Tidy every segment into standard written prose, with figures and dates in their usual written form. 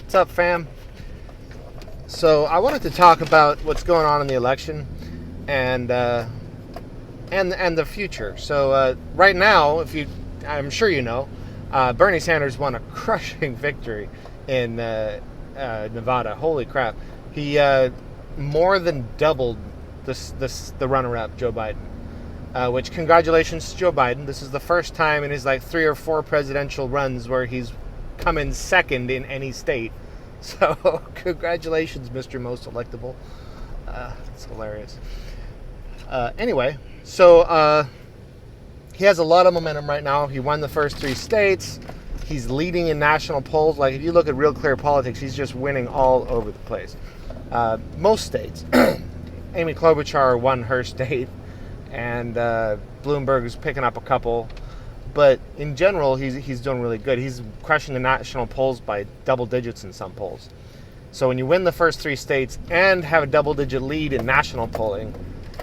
What's up, fam? So I wanted to talk about what's going on in the election and the future. So right now, I'm sure you know, Bernie Sanders won a crushing victory in Nevada. Holy crap! He more than doubled the runner-up, Joe Biden. Which, congratulations to Joe Biden. This is the first time in his 3 or 4 presidential runs where he's come in second in any state. So, congratulations, Mr. Most Electable. It's hilarious. Anyway, so he has a lot of momentum right now. He won the first 3 states. He's leading in national polls. If you look at Real Clear Politics, he's just winning all over the place. Most states. Amy Klobuchar won her state, and Bloomberg is picking up a couple. But in general, he's doing really good. He's crushing the national polls by double digits in some polls. So when you win the first 3 states and have a double-digit lead in national polling,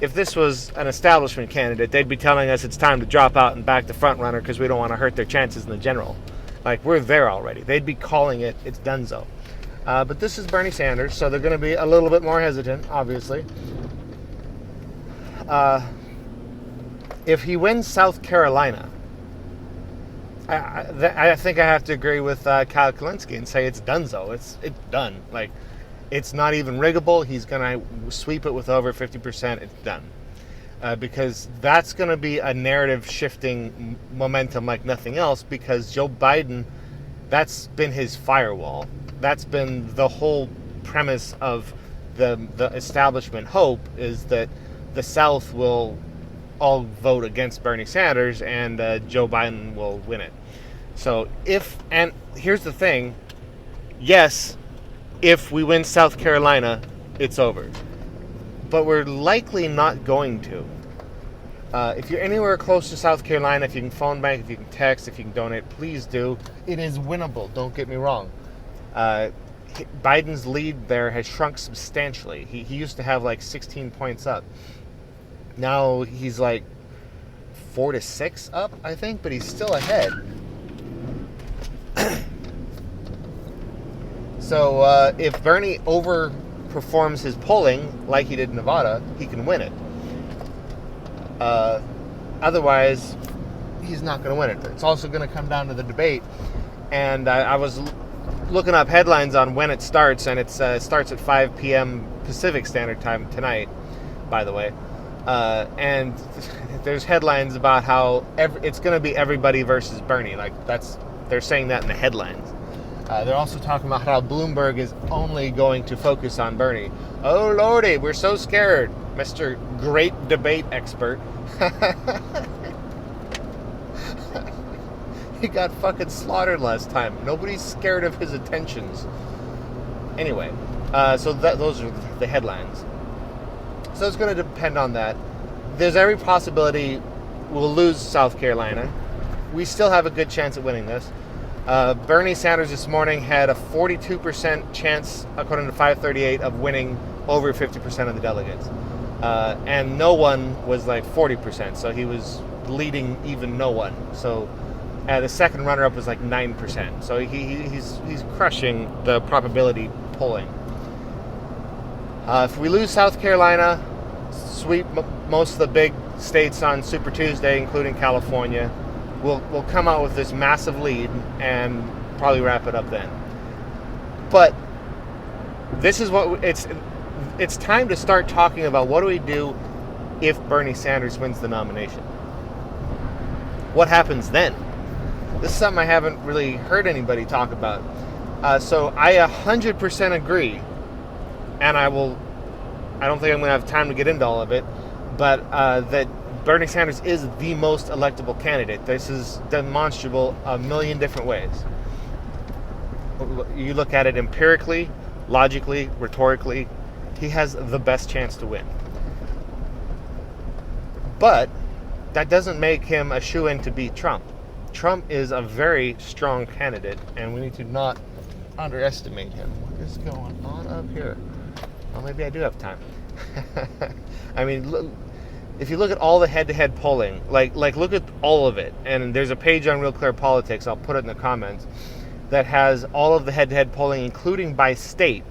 if this was an establishment candidate, they'd be telling us it's time to drop out and back the frontrunner because we don't want to hurt their chances in the general. We're there already. They'd be calling it's donezo. But this is Bernie Sanders, so they're going to be a little bit more hesitant, obviously. If he wins South Carolina, I think I have to agree with Kyle Kulinski and say it's donezo. It's done. It's not even riggable. He's going to sweep it with over 50%. It's done. Because that's going to be a narrative-shifting momentum like nothing else, because Joe Biden, that's been his firewall. That's been the whole premise of the establishment hope, is that the South will all vote against Bernie Sanders and Joe Biden will win it. So and here's the thing, yes, if we win South Carolina, it's over. But we're likely not going to. If you're anywhere close to South Carolina, if you can phone bank, if you can text, if you can donate, please do. It is winnable, don't get me wrong. Biden's lead there has shrunk substantially. He used to have 16 points up. Now he's 4 to 6 up, I think, but he's still ahead. So if Bernie overperforms his polling like he did in Nevada, he can win it. Otherwise, he's not going to win it. It's also going to come down to the debate. And I was looking up headlines on when it starts, and it starts at 5 p.m. Pacific Standard Time tonight, by the way. And there's headlines about how it's going to be everybody versus Bernie. They're saying that in the headlines. They're also talking about how Bloomberg is only going to focus on Bernie. Oh, Lordy, we're so scared, Mr. Great Debate Expert. He got fucking slaughtered last time. Nobody's scared of his attentions. Anyway, so those are the headlines. So it's going to depend on that. There's every possibility we'll lose South Carolina. We still have a good chance at winning this. Bernie Sanders this morning had a 42% chance, according to 538, of winning over 50% of the delegates. And no one was 40%, so he was leading even no one. So the second runner-up was 9%. So he's crushing the probability polling. If we lose South Carolina, sweep most of the big states on Super Tuesday, including California, we'll come out with this massive lead and probably wrap it up then. But this is what it's time to start talking about. What do we do if Bernie Sanders wins the nomination? What happens then? This is something I haven't really heard anybody talk about. So I 100% agree. And I don't think I'm going to have time to get into all of it, but that Bernie Sanders is the most electable candidate. This is demonstrable a million different ways. You look at it empirically, logically, rhetorically, he has the best chance to win. But that doesn't make him a shoo-in to beat Trump. Trump is a very strong candidate, and we need to not underestimate him. What is going on up here? Well, maybe I do have time. I mean, if you look at all the head-to-head polling, look at all of it, and there's a page on Real Clear Politics, I'll put it in the comments, that has all of the head-to-head polling, including by state.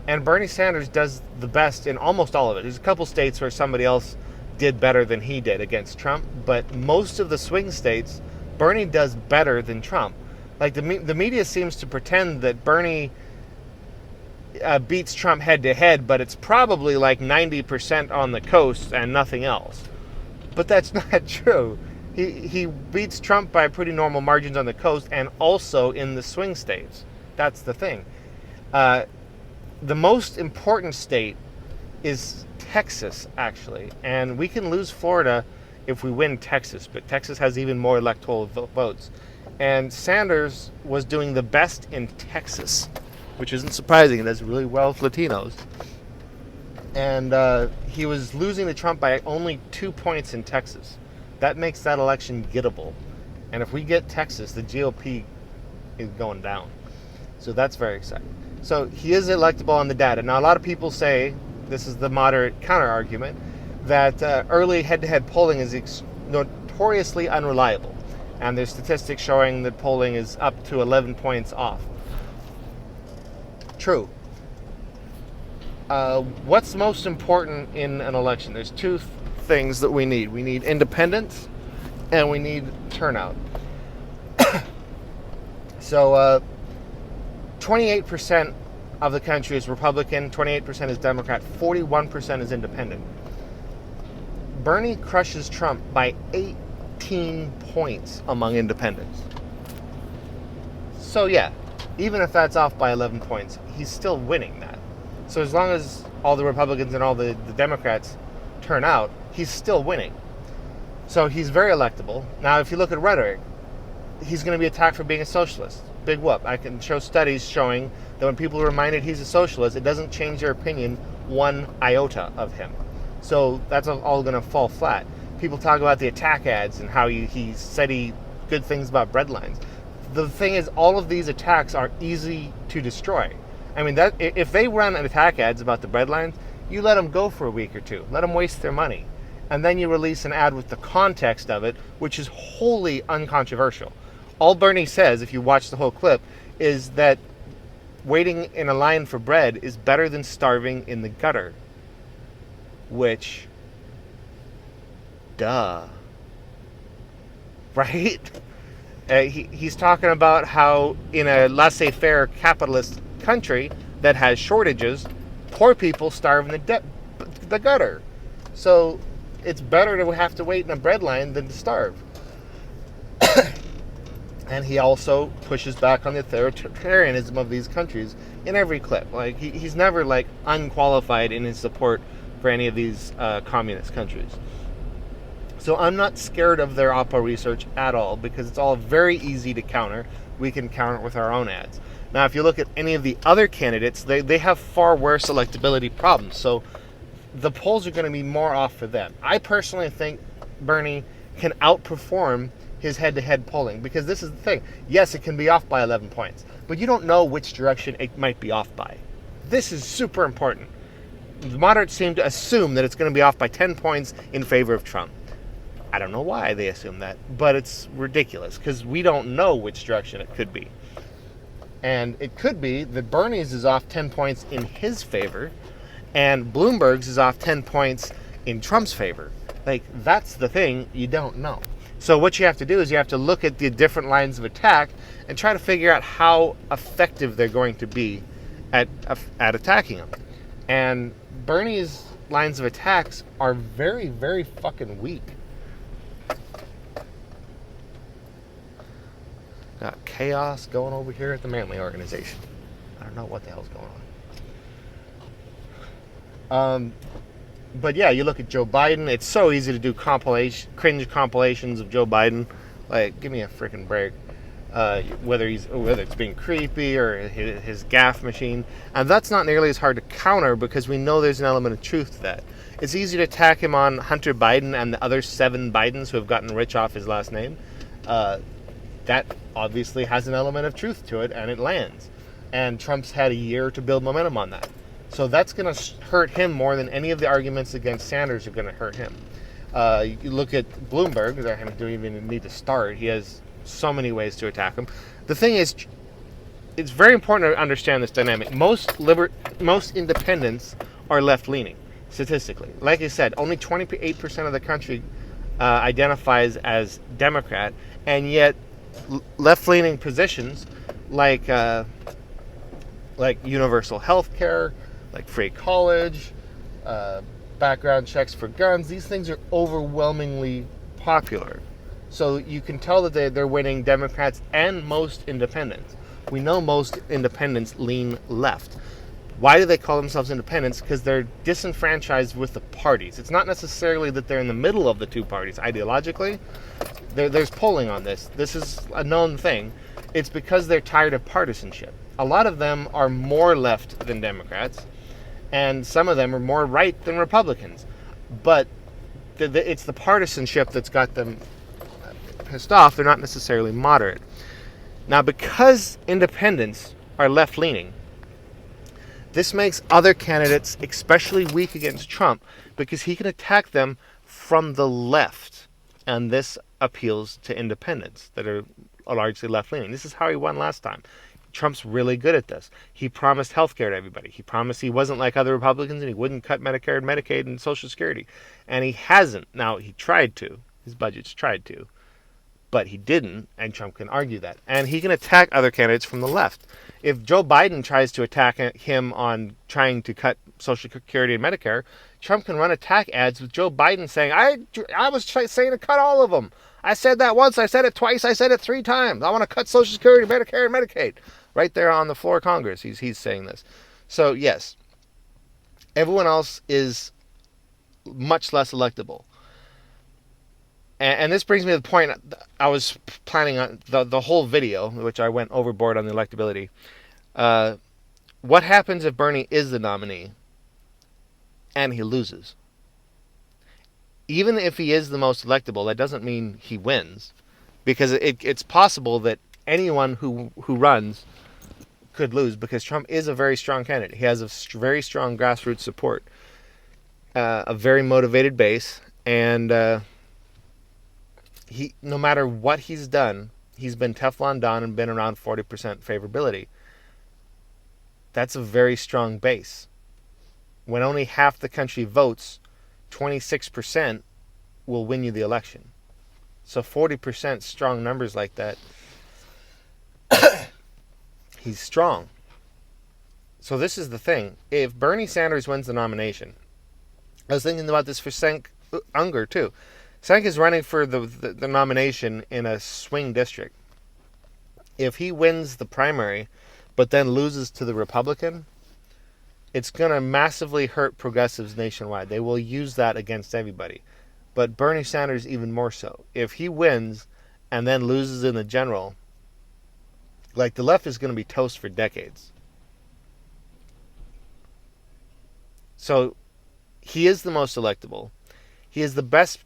And Bernie Sanders does the best in almost all of it. There's a couple states where somebody else did better than he did against Trump, but most of the swing states, Bernie does better than Trump. Like the media seems to pretend that Bernie beats Trump head-to-head, but it's probably like 90% on the coast and nothing else. But that's not true. He beats Trump by pretty normal margins on the coast and also in the swing states. That's the thing. The most important state is Texas, actually. And we can lose Florida if we win Texas, but Texas has even more electoral votes. And Sanders was doing the best in Texas, which isn't surprising. It does really well with Latinos. And he was losing to Trump by only 2 points in Texas. That makes that election gettable. And if we get Texas, the GOP is going down. So that's very exciting. So he is electable on the data. Now, a lot of people say, this is the moderate counter-argument, that early head-to-head polling is notoriously unreliable. And there's statistics showing that polling is up to 11 points off. True. What's most important in an election? There's two things that we need. We need independence and we need turnout. So 28% of the country is Republican, 28% is Democrat, 41% is independent. Bernie crushes Trump by 18 points among independents. So yeah, even if that's off by 11 points, he's still winning that. So as long as all the Republicans and all the Democrats turn out, he's still winning. So he's very electable. Now, if you look at rhetoric, he's going to be attacked for being a socialist. Big whoop. I can show studies showing that when people are reminded he's a socialist, it doesn't change their opinion one iota of him. So that's all going to fall flat. People talk about the attack ads and how he said good things about breadlines. The thing is, all of these attacks are easy to destroy. I mean, that if they run an attack ads about the breadlines, you let them go for a week or two. Let them waste their money. And then you release an ad with the context of it, which is wholly uncontroversial. All Bernie says, if you watch the whole clip, is that waiting in a line for bread is better than starving in the gutter. Which, duh. Right? He's talking about how in a laissez-faire capitalist country that has shortages, poor people starve in the gutter. So it's better to have to wait in a bread line than to starve. And he also pushes back on the authoritarianism of these countries in every clip. Like he's never like unqualified in his support for any of these communist countries. So I'm not scared of their Oppo research at all because it's all very easy to counter. We can counter it with our own ads. Now, if you look at any of the other candidates, they have far worse electability problems. So the polls are going to be more off for them. I personally think Bernie can outperform his head-to-head polling because this is the thing. Yes, it can be off by 11 points, but you don't know which direction it might be off by. This is super important. The moderates seem to assume that it's going to be off by 10 points in favor of Trump. I don't know why they assume that, but it's ridiculous because we don't know which direction it could be. And it could be that Bernie's is off 10 points in his favor and Bloomberg's is off 10 points in Trump's favor. Like, that's the thing you don't know. So what you have to do is you have to look at the different lines of attack and try to figure out how effective they're going to be at attacking them. And Bernie's lines of attacks are very, very fucking weak. Got chaos going over here at the Manly organization. I don't know what the hell's going on. But yeah, you look at Joe Biden. It's so easy to do cringe compilations of Joe Biden. Like, give me a freaking break. Whether it's being creepy or his gaffe machine, and that's not nearly as hard to counter because we know there's an element of truth to that. It's easy to attack him on Hunter Biden and the other 7 Bidens who have gotten rich off his last name. That obviously has an element of truth to it, and it lands. And Trump's had a year to build momentum on that. So that's going to hurt him more than any of the arguments against Sanders are going to hurt him. You look at Bloomberg, I don't even need to start. He has so many ways to attack him. The thing is, it's very important to understand this dynamic. Most independents are left-leaning, statistically. Like I said, only 28% of the country identifies as Democrat, and yet left-leaning positions like universal health care, like free college, uh, background checks for guns, these things are overwhelmingly popular. So you can tell that they're winning Democrats and most independents. We know most independents lean left. Why do they call themselves independents? Because they're disenfranchised with the parties. It's not necessarily that they're in the middle of the two parties ideologically. There's polling on this. This is a known thing. It's because they're tired of partisanship. A lot of them are more left than Democrats, and some of them are more right than Republicans. But it's the partisanship that's got them pissed off. They're not necessarily moderate. Now, because independents are left-leaning, this makes other candidates especially weak against Trump because he can attack them from the left. And this appeals to independents that are largely left-leaning. This is how he won last time. Trump's really good at this. He promised health care to everybody. He promised he wasn't like other Republicans and he wouldn't cut Medicare and Medicaid and Social Security. And he hasn't. Now, he tried to. His budget's tried to. But he didn't, and Trump can argue that. And he can attack other candidates from the left. If Joe Biden tries to attack him on trying to cut Social Security and Medicare, Trump can run attack ads with Joe Biden saying, I was saying to cut all of them. I said that once, I said it twice, I said it 3 times. I want to cut Social Security, Medicare, and Medicaid. Right there on the floor of Congress, he's saying this. So, yes, everyone else is much less electable. And this brings me to the point I was planning on the whole video, which I went overboard on the electability. What happens if Bernie is the nominee and he loses? Even if he is the most electable, that doesn't mean he wins, because it's possible that anyone who runs could lose, because Trump is a very strong candidate. He has a very strong grassroots support, a very motivated base, and he, no matter what he's done, he's been Teflon Don and been around 40% favorability. That's a very strong base. When only half the country votes, 26% will win you the election. So 40% strong numbers like that, he's strong. So this is the thing. If Bernie Sanders wins the nomination, I was thinking about this for Cenk Unger too. Cenk is running for the nomination in a swing district. If he wins the primary, but then loses to the Republican, it's going to massively hurt progressives nationwide. They will use that against everybody. But Bernie Sanders even more so. If he wins and then loses in the general, like, the left is going to be toast for decades. So he is the most electable. He is the best.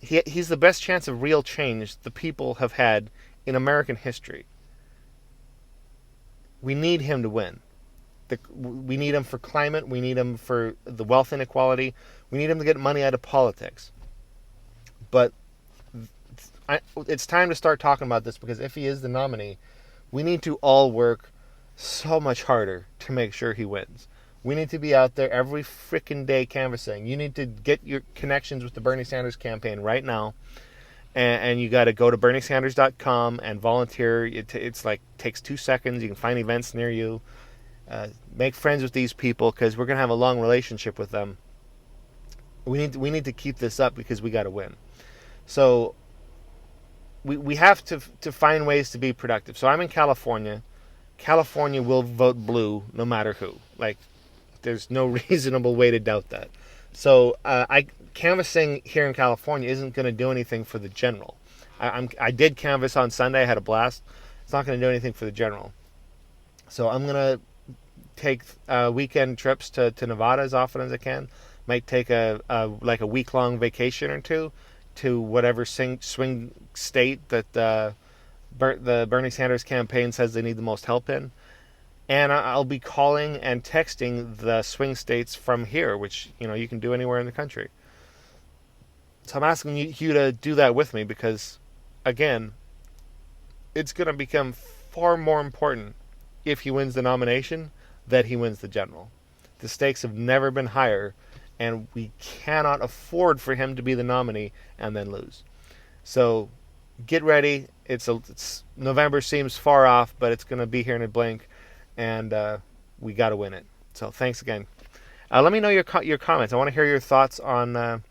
He's the best chance of real change the people have had in American history. We need him to win. We need him for climate. We need him for the wealth inequality. We need him to get money out of politics. But it's time to start talking about this, because if he is the nominee, we need to all work so much harder to make sure he wins. We need to be out there every freaking day canvassing. You need to get your connections with the Bernie Sanders campaign right now. And you got to go to berniesanders.com and volunteer. It's like, takes 2 seconds. You can find events near you. Make friends with these people, because we're going to have a long relationship with them. We need to keep this up, because we got to win. So we have to find ways to be productive. So I'm in California. California will vote blue no matter who. Like, there's no reasonable way to doubt that. So canvassing here in California isn't going to do anything for the general. I did canvass on Sunday. I had a blast. It's not going to do anything for the general. So I'm going to take weekend trips to Nevada as often as I can. Might take a week-long vacation or two to whatever swing state that the Bernie Sanders campaign says they need the most help in. And I'll be calling and texting the swing states from here, which, you can do anywhere in the country. So I'm asking you to do that with me, because, again, it's going to become far more important if he wins the nomination, that he wins the general. The stakes have never been higher, and we cannot afford for him to be the nominee and then lose. So get ready. It's November seems far off, but it's going to be here in a blink, and we got to win it. So thanks again. Let me know your comments. I want to hear your thoughts on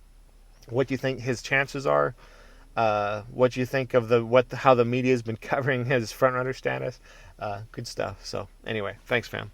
what you think his chances are. What you think of how the media has been covering his frontrunner status. Good stuff. So anyway, thanks, fam.